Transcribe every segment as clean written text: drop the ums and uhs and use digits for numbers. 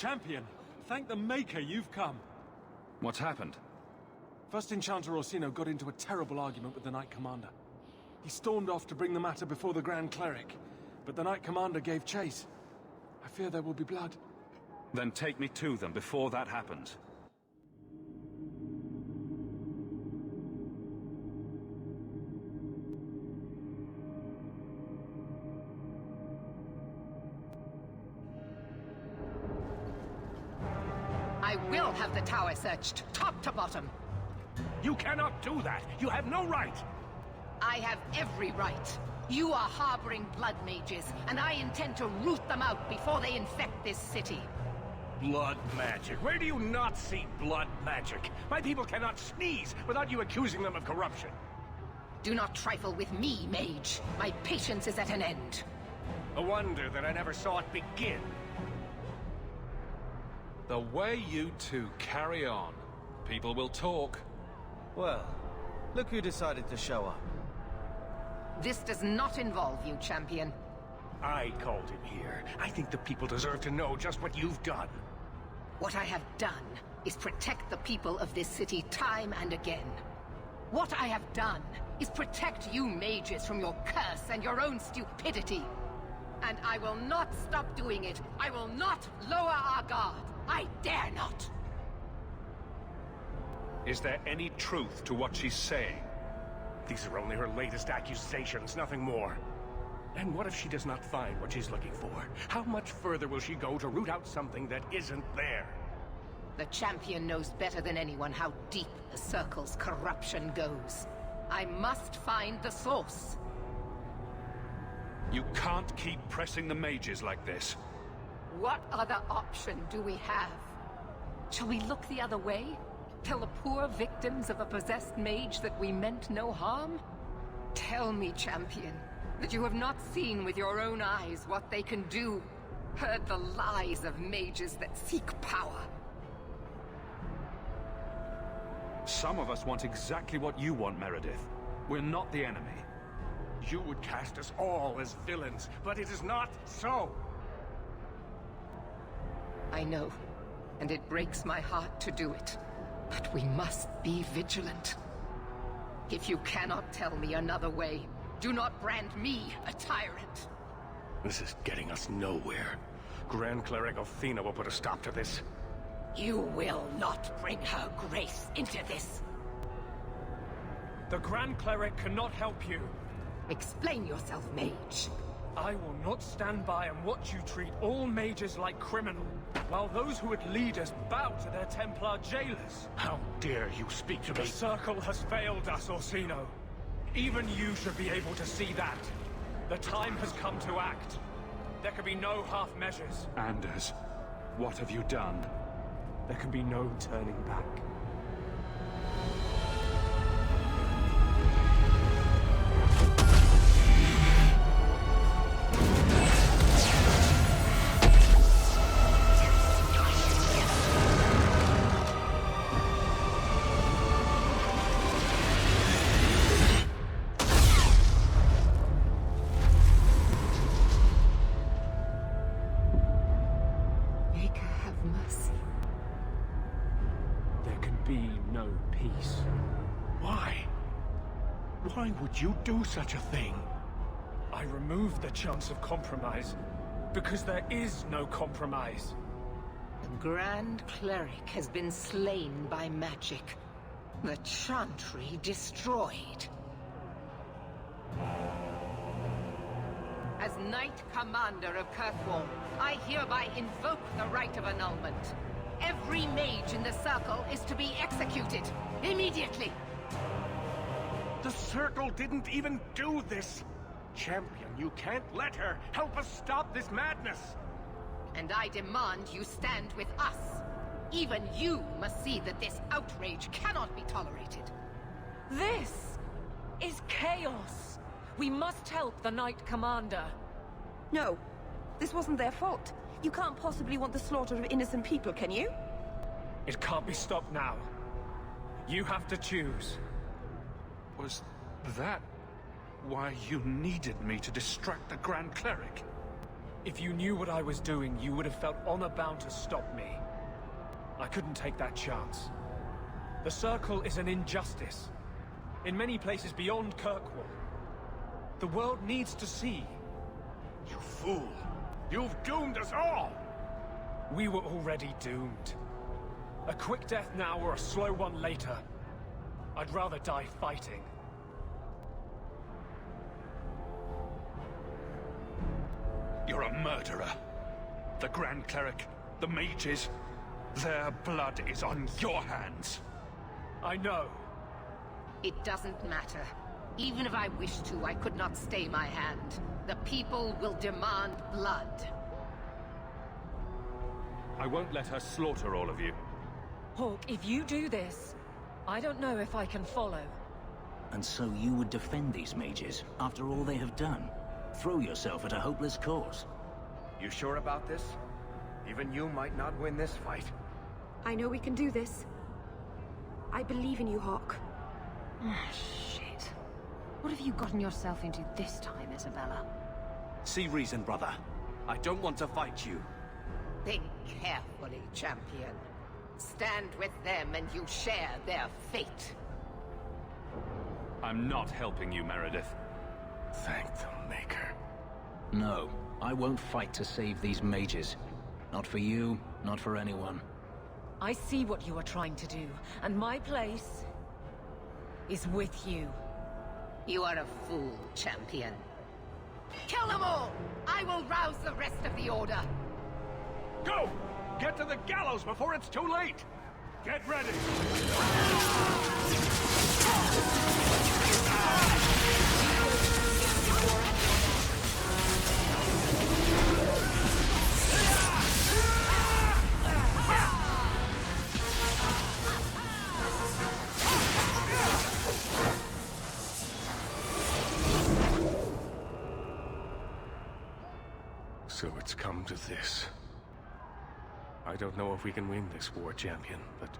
Champion, thank the Maker you've come. What's happened? First Enchanter Orsino got into a terrible argument with the Knight Commander. He stormed off to bring the matter before the Grand Cleric, but the Knight Commander gave chase. I fear there will be blood. Then take me to them before that happens. I will have the tower searched, top to bottom. You cannot do that! You have no right! I have every right. You are harboring blood mages, and I intend to root them out before they infect this city. Blood magic? Where do you not see blood magic? My people cannot sneeze without you accusing them of corruption. Do not trifle with me, mage. My patience is at an end. A wonder that I never saw it begin. The way you two carry on, people will talk. Well, look who decided to show up. This does not involve you, Champion. I called him here. I think the people deserve to know just what you've done. What I have done is protect the people of this city time and again. What I have done is protect you mages from your curse and your own stupidity. And I will not stop doing it. I will not lower our guard. I dare not. Is there any truth to what she's saying? These are only her latest accusations, nothing more. And what if she does not find what she's looking for? How much further will she go to root out something that isn't there? The Champion knows better than anyone how deep the Circle's corruption goes. I must find the source. You can't keep pressing the mages like this. What other option do we have? Shall we look the other way? Tell the poor victims of a possessed mage that we meant no harm? Tell me, Champion, that you have not seen with your own eyes what they can do. Heard the lies of mages that seek power. Some of us want exactly what you want, Meredith. We're not the enemy. You would cast us all as villains, but it is not so. I know, and it breaks my heart to do it. But we must be vigilant. If you cannot tell me another way, do not brand me a tyrant. This is getting us nowhere. Grand Cleric Athena will put a stop to this. You will not bring her grace into this. The Grand Cleric cannot help you. Explain yourself, mage. I will not stand by and watch you treat all mages like criminal, while those who would lead us bow to their Templar jailers. How dare you speak to me? The Circle has failed us, Orsino. Even you should be able to see that. The time has come to act. There can be no half measures. Anders, what have you done? There can be no turning back. Why would you do such a thing? I removed the chance of compromise, because there is no compromise. The Grand Cleric has been slain by magic. The Chantry destroyed. As Knight Commander of Kirkwall, I hereby invoke the right of annulment. Every mage in the Circle is to be executed, immediately. The Circle didn't even do this! Champion, you can't let her! Help us stop this madness! And I demand you stand with us. Even you must see that this outrage cannot be tolerated. This is chaos. We must help the Knight Commander. No, this wasn't their fault. You can't possibly want the slaughter of innocent people, can you? It can't be stopped now. You have to choose. Was that why you needed me to distract the Grand Cleric? If you knew what I was doing, you would have felt honor-bound to stop me. I couldn't take that chance. The Circle is an injustice. In many places beyond Kirkwall. The world needs to see. You fool! You've doomed us all! We were already doomed. A quick death now or a slow one later. I'd rather die fighting. You're a murderer. The Grand Cleric, the mages, their blood is on your hands. I know. It doesn't matter. Even if I wished to, I could not stay my hand. The people will demand blood. I won't let her slaughter all of you. Hawk, if you do this, I don't know if I can follow. And so you would defend these mages, after all they have done? Throw yourself at a hopeless cause? You sure about this? Even you might not win this fight. I know we can do this. I believe in you, Hawk. Shit. What have you gotten yourself into this time, Isabella? See reason, brother. I don't want to fight you. Think carefully, champion. Stand with them and you share their fate. I'm not helping you, Meredith. Thank the Maker. No, I won't fight to save these mages. Not for you, not for anyone. I see what you are trying to do, and my place is with you. You are a fool, champion. Kill them all! I will rouse the rest of the Order. Go! Get to the gallows before it's too late! Get ready! So it's come to this. I don't know if we can win this war, champion, but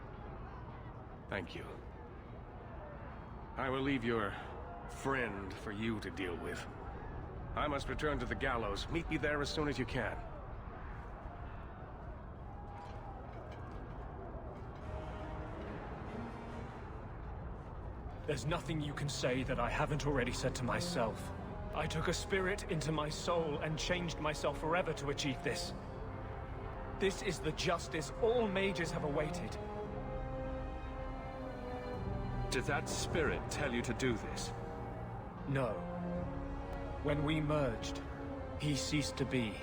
thank you. I will leave your friend for you to deal with. I must return to the gallows. Meet me there as soon as you can. There's nothing you can say that I haven't already said to myself. I took a spirit into my soul and changed myself forever to achieve this. This is the justice all mages have awaited. Did that spirit tell you to do this? No. When we merged, he ceased to be.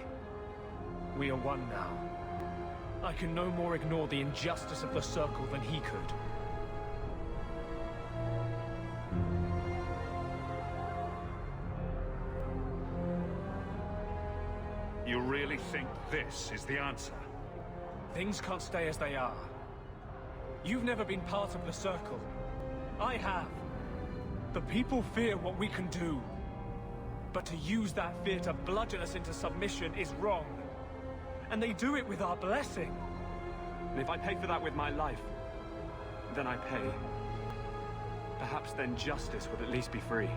We are one now. I can no more ignore the injustice of the Circle than he could. You really think this is the answer? Things can't stay as they are. You've never been part of the Circle. I have. The people fear what we can do. But to use that fear to bludgeon us into submission is wrong. And they do it with our blessing. And if I pay for that with my life, then I pay. Perhaps then justice would at least be free.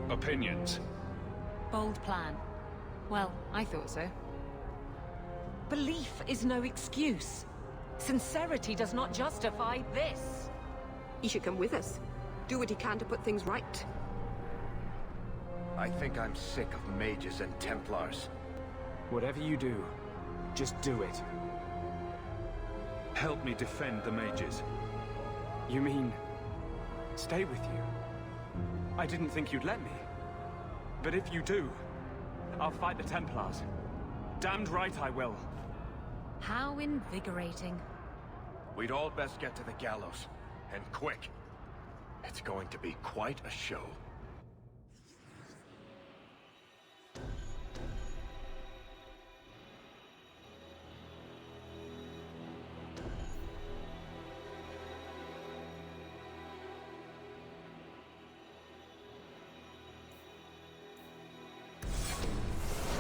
Opinions? Bold plan. Well, I thought so. Belief is no excuse. Sincerity does not justify this. He should come with us. Do what he can to put things right. I think I'm sick of mages and Templars. Whatever you do, just do it. Help me defend the mages. You mean, stay with you? I didn't think you'd let me. But if you do, I'll fight the Templars. Damned right I will. How invigorating. We'd all best get to the gallows. And quick. It's going to be quite a show.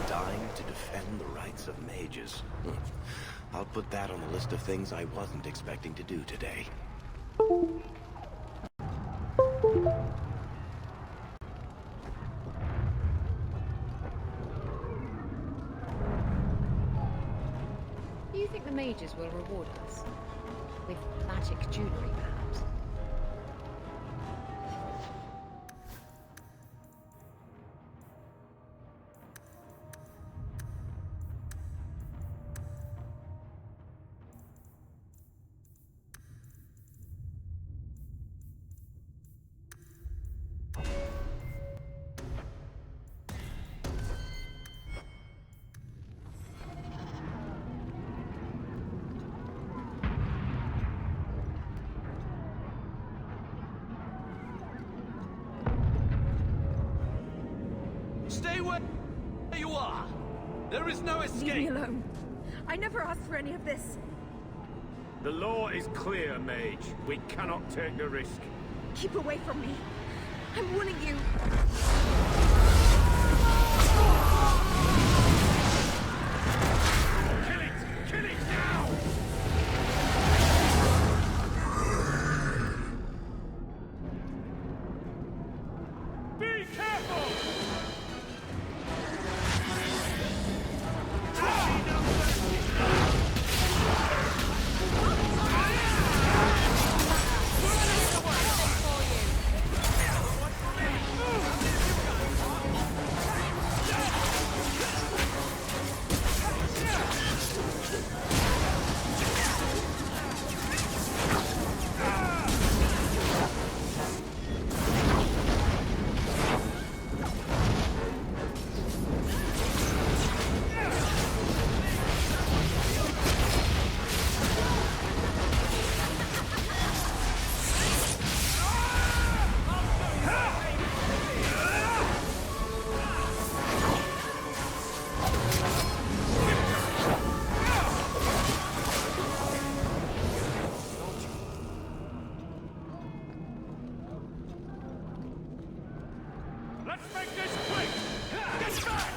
Dying to defend the rights of mages. I'll put that on the list of things I wasn't expecting to do today. the mages will reward us? With magic jewelry, perhaps? Stay where you are. There is no escape. Leave me alone. I never asked for any of this. The law is clear, Mage. We cannot take the risk. Keep away from me. I'm warning you. Kill it! Kill it now! Be careful! Let's make this quick! Get back!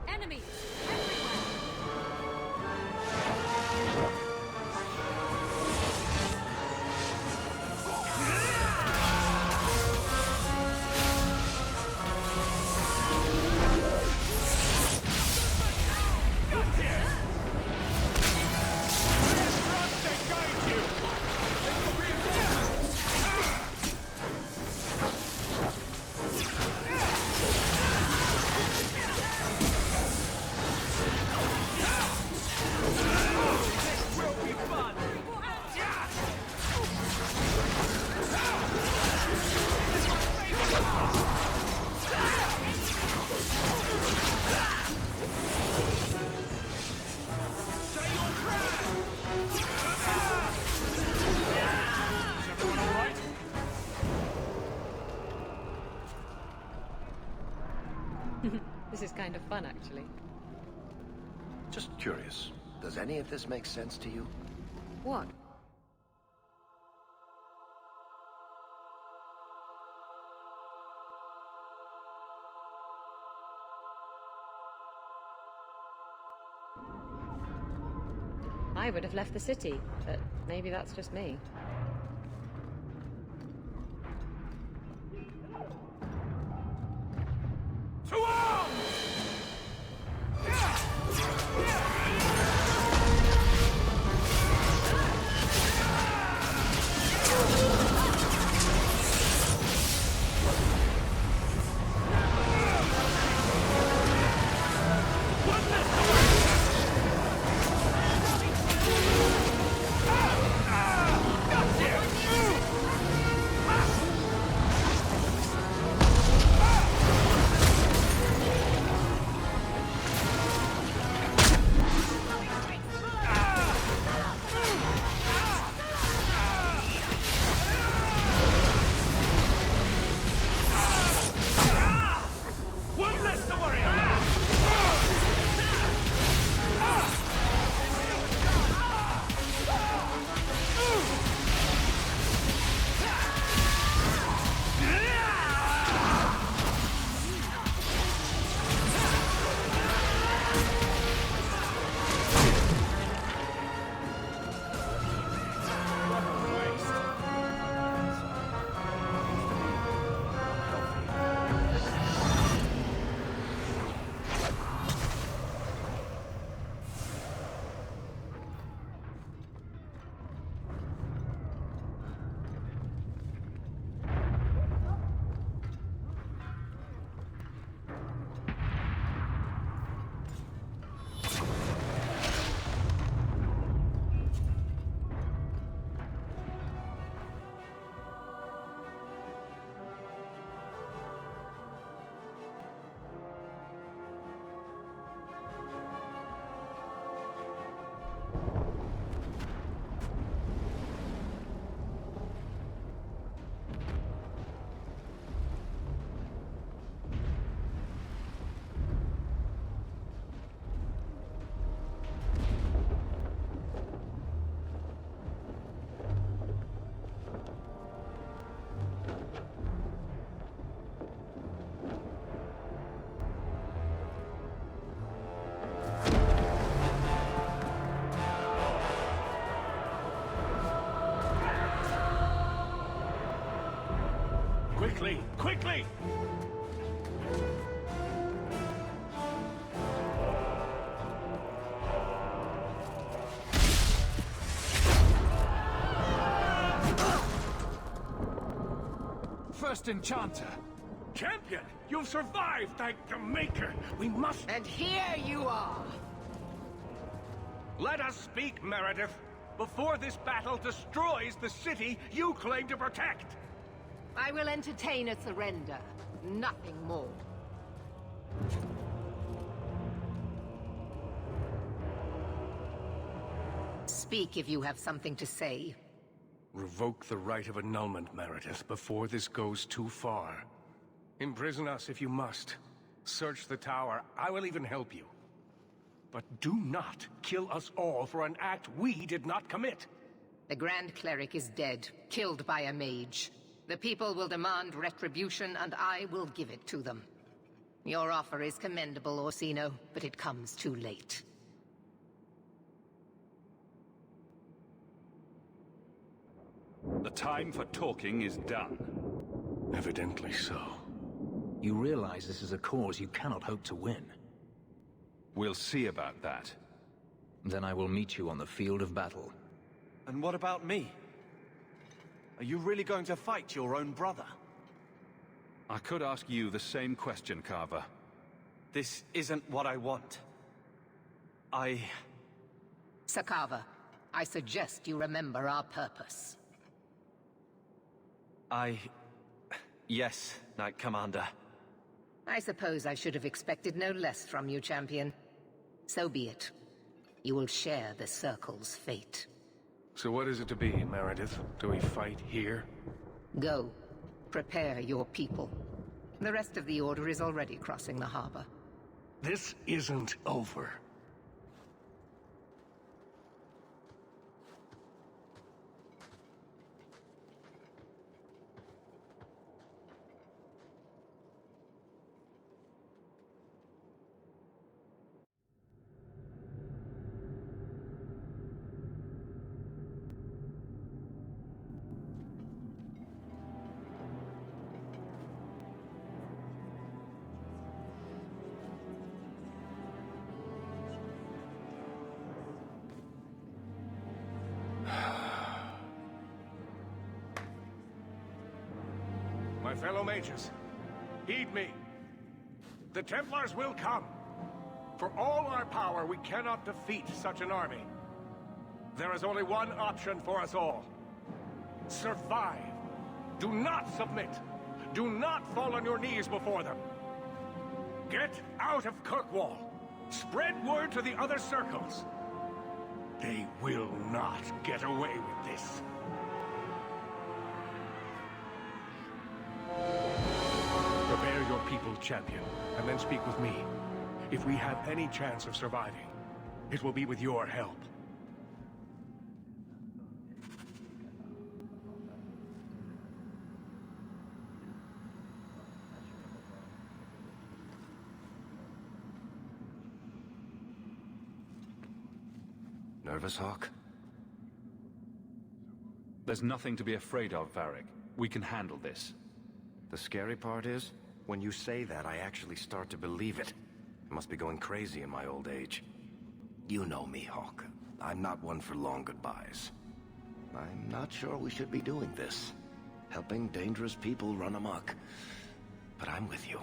Enemies! This is kind of fun, actually. Just curious. Does any of this make sense to you? What? I would have left the city, but maybe that's just me. To arms! Quickly! Quickly! First Enchanter! Champion! You've survived, thank the Maker! We must... And here you are! Let us speak, Meredith, before this battle destroys the city you claim to protect! I will entertain a surrender. Nothing more. Speak if you have something to say. Revoke the right of annulment, Meredith, before this goes too far. Imprison us if you must. Search the tower. I will even help you. But do not kill us all for an act we did not commit. The Grand Cleric is dead, killed by a mage. The people will demand retribution, and I will give it to them. Your offer is commendable, Orsino, but it comes too late. The time for talking is done. Evidently so. You realize this is a cause you cannot hope to win. We'll see about that. Then I will meet you on the field of battle. And what about me? Are you really going to fight your own brother? I could ask you the same question, Carver. This isn't what I want. Sakava, I suggest you remember our purpose. Yes, Knight Commander. I suppose I should have expected no less from you, Champion. So be it. You will share the Circle's fate. So what is it to be, Meredith? Do we fight here? Go. Prepare your people. The rest of the Order is already crossing the harbor. This isn't over. My fellow mages, heed me. The Templars will come. For all our power, we cannot defeat such an army. There is only one option for us all. Survive. Do not submit. Do not fall on your knees before them. Get out of Kirkwall. Spread word to the other circles. They will not get away with this. Prepare your people, Champion, and then speak with me. If we have any chance of surviving, it will be with your help. Nervous, Hawk? There's nothing to be afraid of, Varric. We can handle this. The scary part is, when you say that, I actually start to believe it. I must be going crazy in my old age. You know me, Hawk. I'm not one for long goodbyes. I'm not sure we should be doing this. Helping dangerous people run amok. But I'm with you.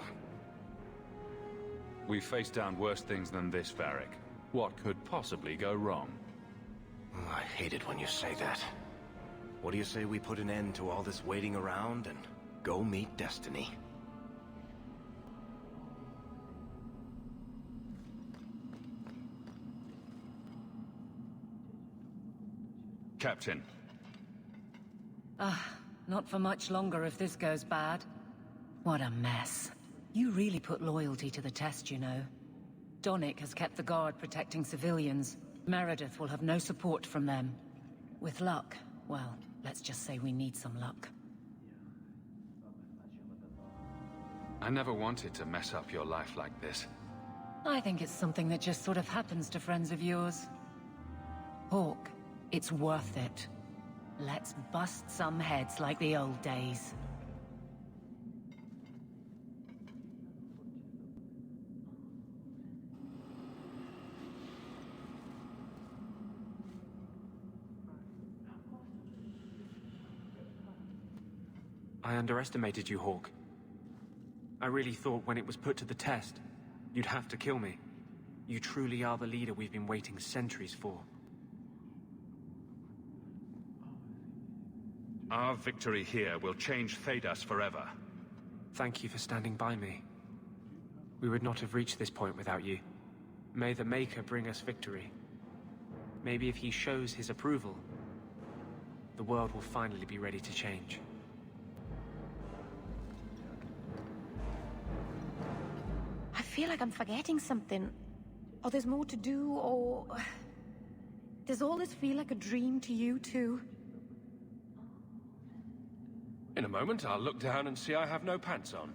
We've faced down worse things than this, Varric. What could possibly go wrong? Oh, I hate it when you say that. What do you say we put an end to all this waiting around and go meet Destiny? Captain. Not for much longer if this goes bad. What a mess. You really put loyalty to the test, you know. Donnic has kept the guard protecting civilians. Meredith will have no support from them. With luck, well, let's just say we need some luck. I never wanted to mess up your life like this. I think it's something that just sort of happens to friends of yours. Hawk, it's worth it. Let's bust some heads like the old days. I underestimated you, Hawk. I really thought when it was put to the test, you'd have to kill me. You truly are the leader we've been waiting centuries for. Our victory here will change Thedas forever. Thank you for standing by me. We would not have reached this point without you. May the Maker bring us victory. Maybe if he shows his approval, the world will finally be ready to change. I feel like I'm forgetting something. Or there's more to do, or... Does all this feel like a dream to you, too? In a moment, I'll look down and see I have no pants on.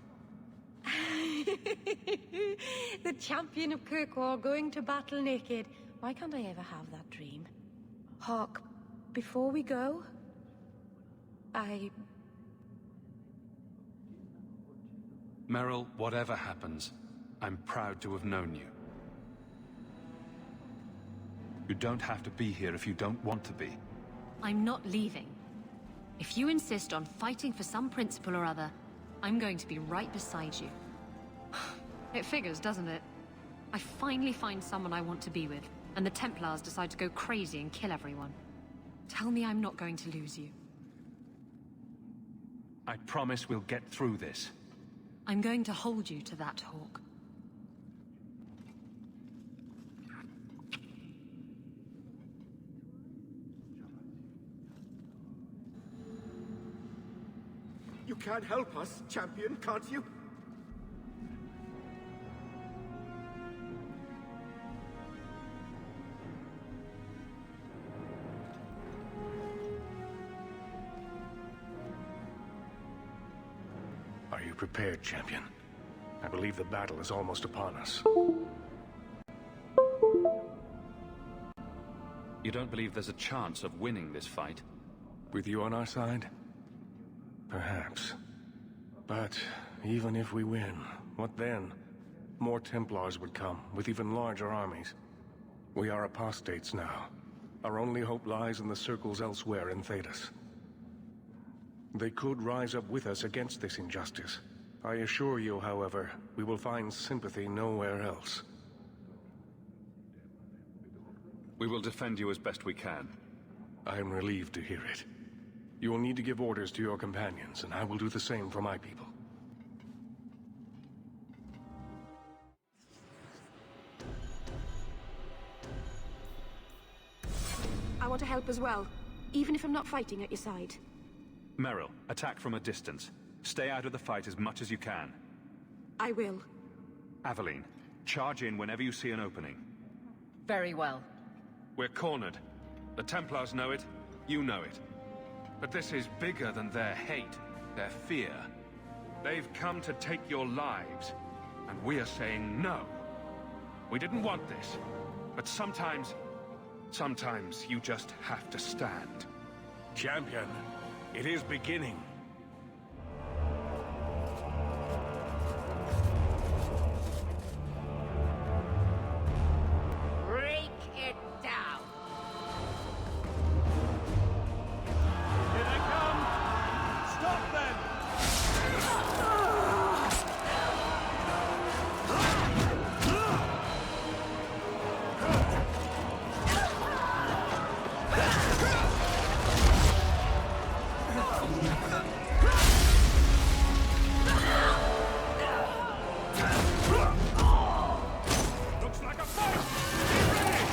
The champion of Kirkwall going to battle naked. Why can't I ever have that dream? Hawk, before we go... Merrill, whatever happens, I'm proud to have known you. You don't have to be here if you don't want to be. I'm not leaving. If you insist on fighting for some principle or other, I'm going to be right beside you. It figures, doesn't it? I finally find someone I want to be with, and the Templars decide to go crazy and kill everyone. Tell me I'm not going to lose you. I promise we'll get through this. I'm going to hold you to that, Hawk. You can't help us, champion, can't you? Are you prepared, champion? I believe the battle is almost upon us. You don't believe there's a chance of winning this fight? With you on our side? Perhaps. But even if we win, what then? More Templars would come, with even larger armies. We are apostates now. Our only hope lies in the circles elsewhere in Thedas. They could rise up with us against this injustice. I assure you, however, we will find sympathy nowhere else. We will defend you as best we can. I am relieved to hear it. You will need to give orders to your companions, and I will do the same for my people. I want to help as well, even if I'm not fighting at your side. Merrill, attack from a distance. Stay out of the fight as much as you can. I will. Aveline, charge in whenever you see an opening. Very well. We're cornered. The Templars know it, you know it. But this is bigger than their hate, their fear. They've come to take your lives, and we are saying no. We didn't want this, but sometimes you just have to stand. Champion, it is beginning. Break it down. Here they come! Stop them! Looks like a fight! Be ready!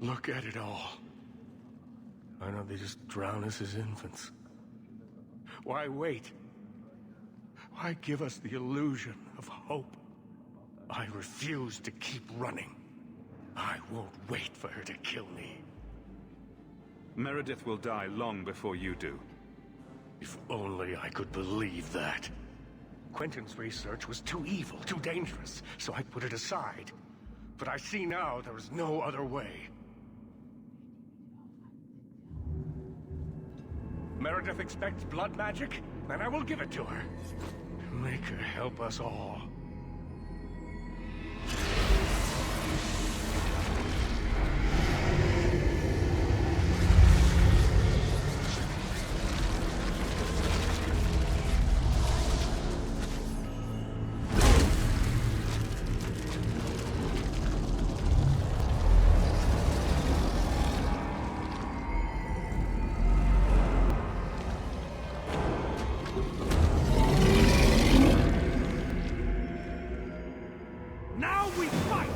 Look at it all. Why don't they just drown us as infants? Why wait? Why give us the illusion of hope? I refuse to keep running. I won't wait for her to kill me. Meredith will die long before you do. If only I could believe that. Quentin's research was too evil, too dangerous, so I put it aside. But I see now there is no other way. Meredith expects blood magic, then I will give it to her. Make her help us all. Now we fight!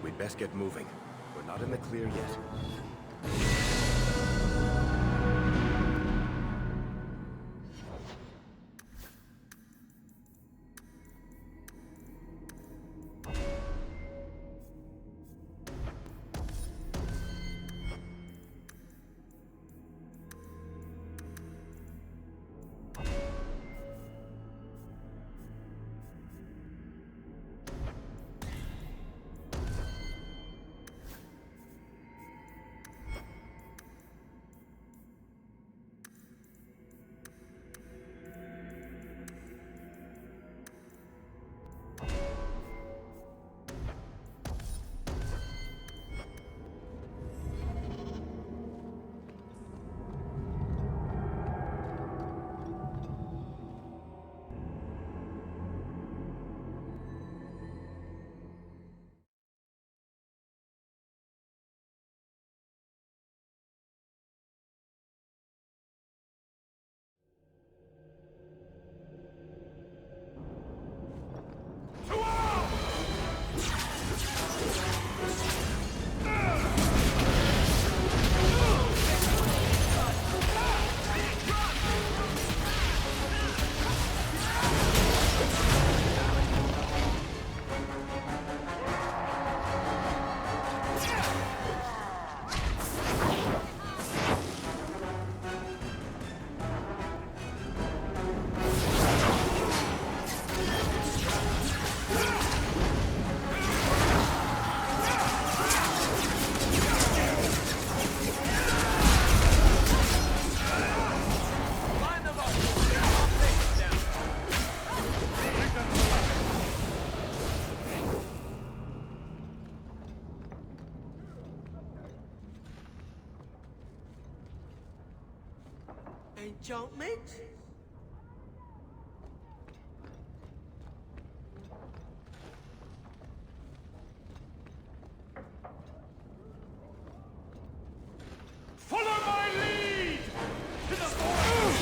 We'd best get moving. We're not in the clear yet. Enchantments? Follow my lead! To the forest!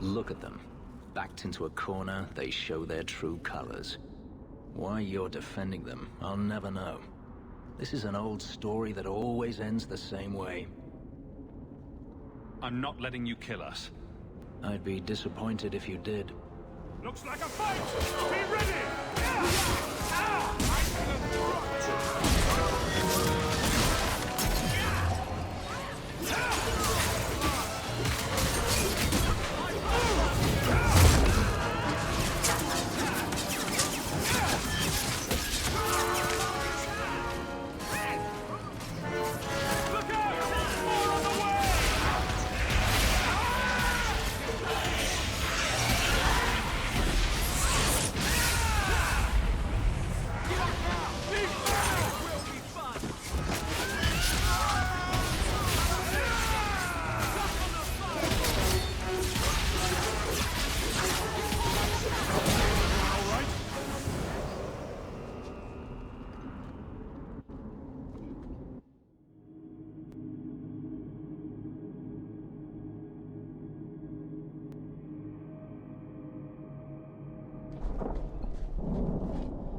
Look at them. Backed into a corner, they show their true colors. Why you're defending them, I'll never know. This is an old story that always ends the same way. I'm not letting you kill us. I'd be disappointed if you did. Looks like a fight! Be ready!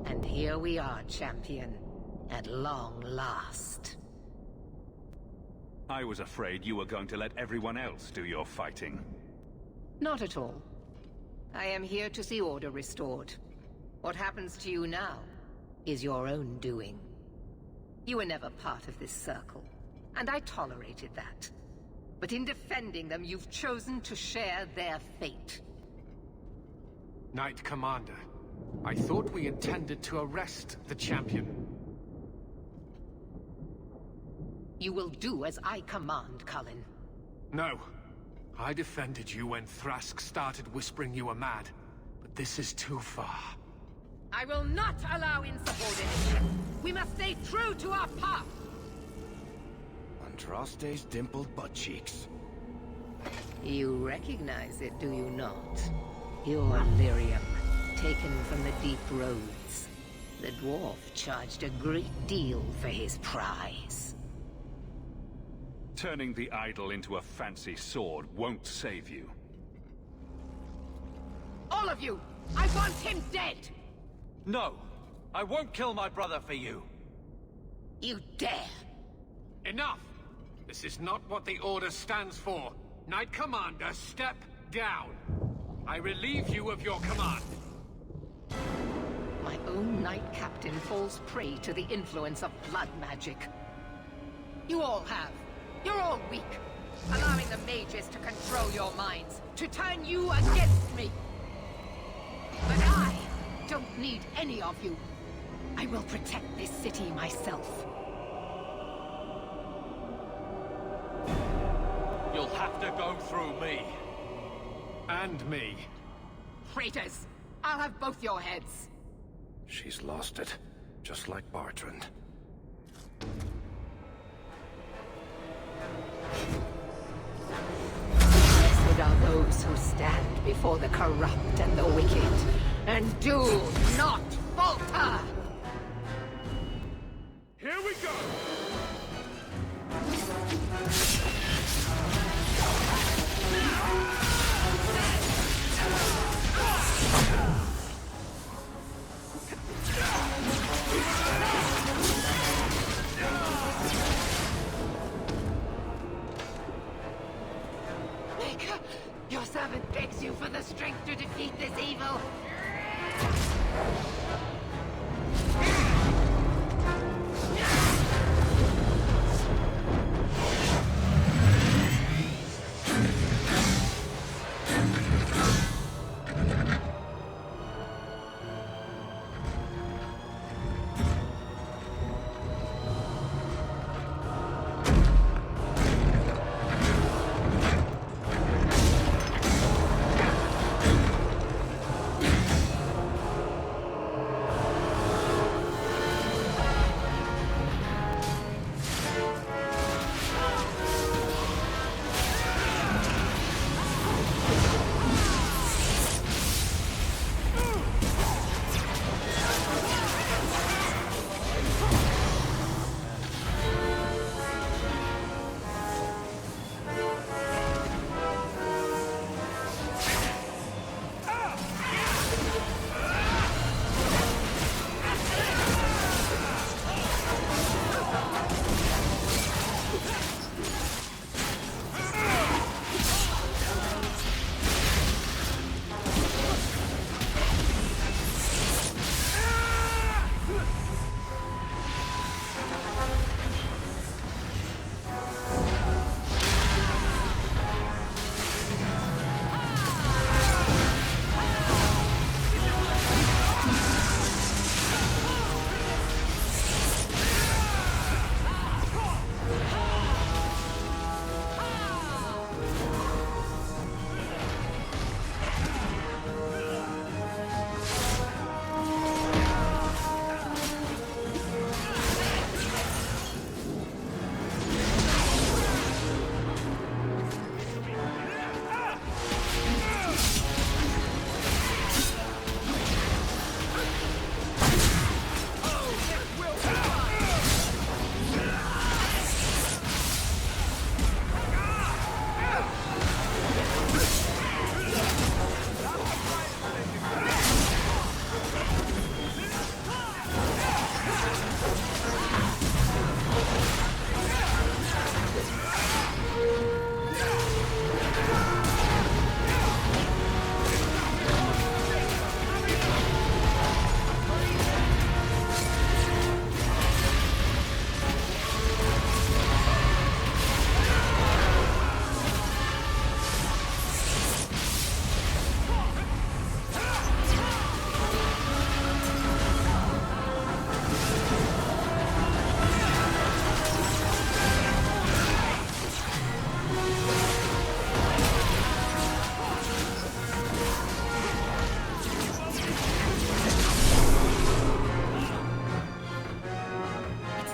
And here we are, champion. At long last. I was afraid you were going to let everyone else do your fighting. Not at all. I am here to see order restored. What happens to you now is your own doing. You were never part of this circle, and I tolerated that. But in defending them, you've chosen to share their fate. Knight Commander, I thought we intended to arrest the champion. You will do as I command, Cullen. No. I defended you when Thrask started whispering you were mad. But this is too far. I will not allow insubordination. We must stay true to our path. Andraste's dimpled butt cheeks. You recognize it, do you not? Your lyrium, taken from the deep roads. The dwarf charged a great deal for his prize. Turning the idol into a fancy sword won't save you. All of you! I want him dead! No! I won't kill my brother for you! You dare! Enough! This is not what the Order stands for. Knight Commander, step down. I relieve you of your command. My own Knight Captain falls prey to the influence of blood magic. You all have. You're all weak. Allowing the mages to control your minds, to turn you against me. But I don't need any of you. I will protect this city myself. You'll have to go through me. And me. Traitors! I'll have both your heads. She's lost it. Just like Bartrand. Blessed are those who stand before the corrupt and the wicked, and do not falter! Here we go! Maker, your servant begs you for the strength to defeat this evil.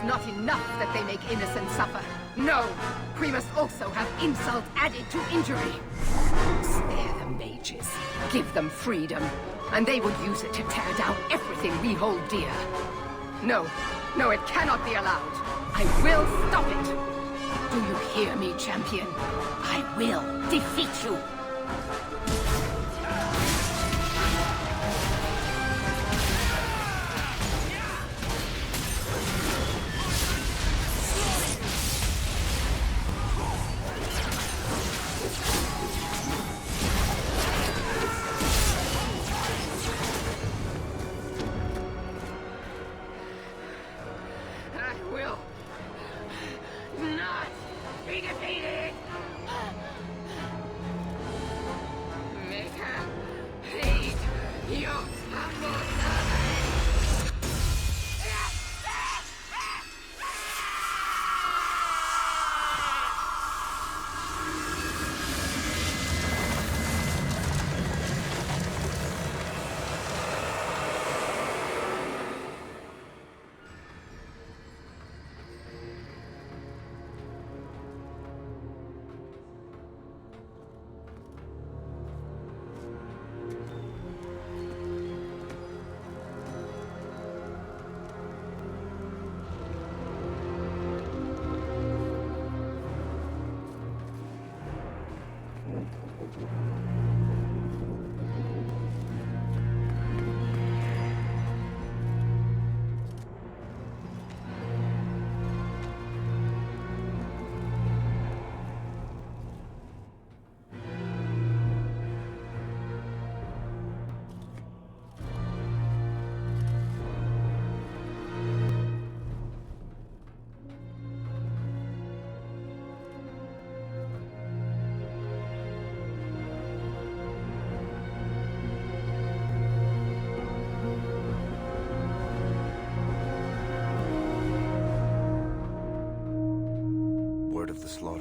Not enough that they make innocents suffer. No! We must also have insult added to injury. Spare the mages. Give them freedom. And they will use it to tear down everything we hold dear. No. No, it cannot be allowed. I will stop it. Do you hear me, champion? I will defeat you.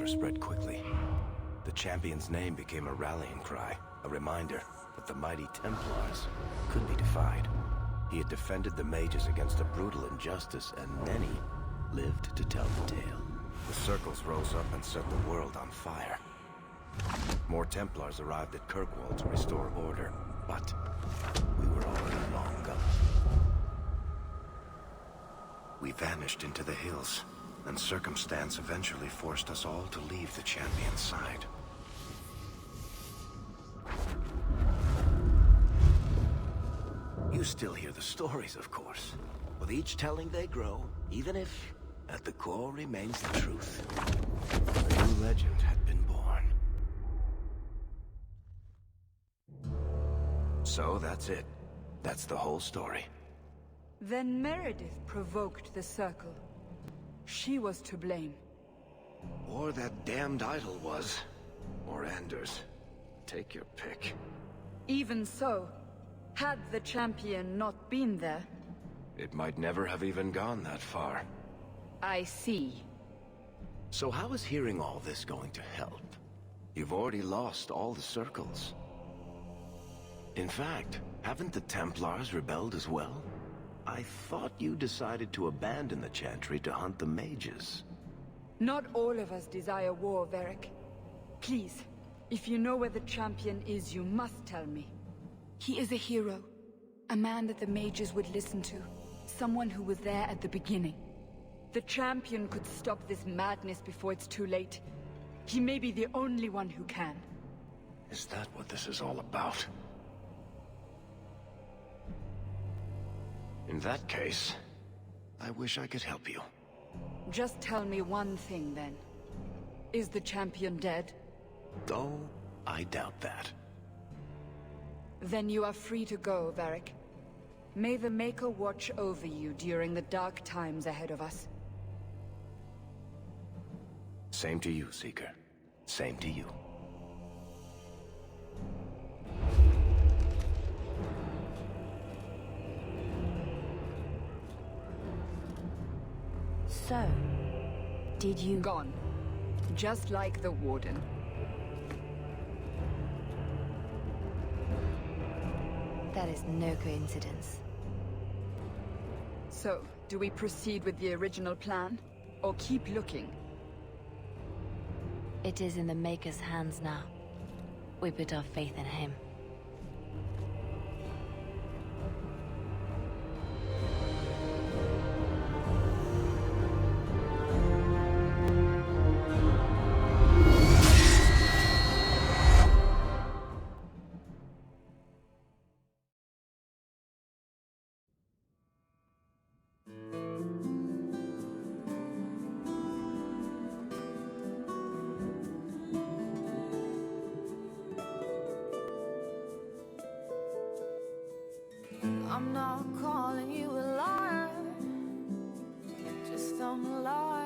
rumor spread quickly. The champion's name became a rallying cry, a reminder that the mighty Templars could be defied. He had defended the mages against a brutal injustice, and many lived to tell the tale. The circles rose up and set the world on fire. More Templars arrived at Kirkwall to restore order, but we were already long gone. We vanished into the hills, and circumstance eventually forced us all to leave the champion's side. You still hear the stories, of course. With each telling they grow, even if, at the core, remains the truth. A new legend had been born. So that's it. That's the whole story. Then Meredith provoked the Circle. She was to blame. Or that damned idol was. Or Anders. Take your pick. Even so, had the champion not been there... It might never have even gone that far. I see. So how is hearing all this going to help? You've already lost all the circles. In fact, haven't the Templars rebelled as well? I thought you decided to abandon the Chantry to hunt the mages. Not all of us desire war, Varric. Please, if you know where the champion is, you must tell me. He is a hero. A man that the mages would listen to. Someone who was there at the beginning. The champion could stop this madness before it's too late. He may be the only one who can. Is that what this is all about? In that case, I wish I could help you. Just tell me one thing, then. Is the champion dead? Oh, I doubt that. Then you are free to go, Varric. May the Maker watch over you during the dark times ahead of us. Same to you, Seeker. Same to you. So, did you... Gone. Just like the Warden. That is no coincidence. So, do we proceed with the original plan? Or keep looking? It is in the Maker's hands now. We put our faith in him. I'm not calling you a liar, just don't lie.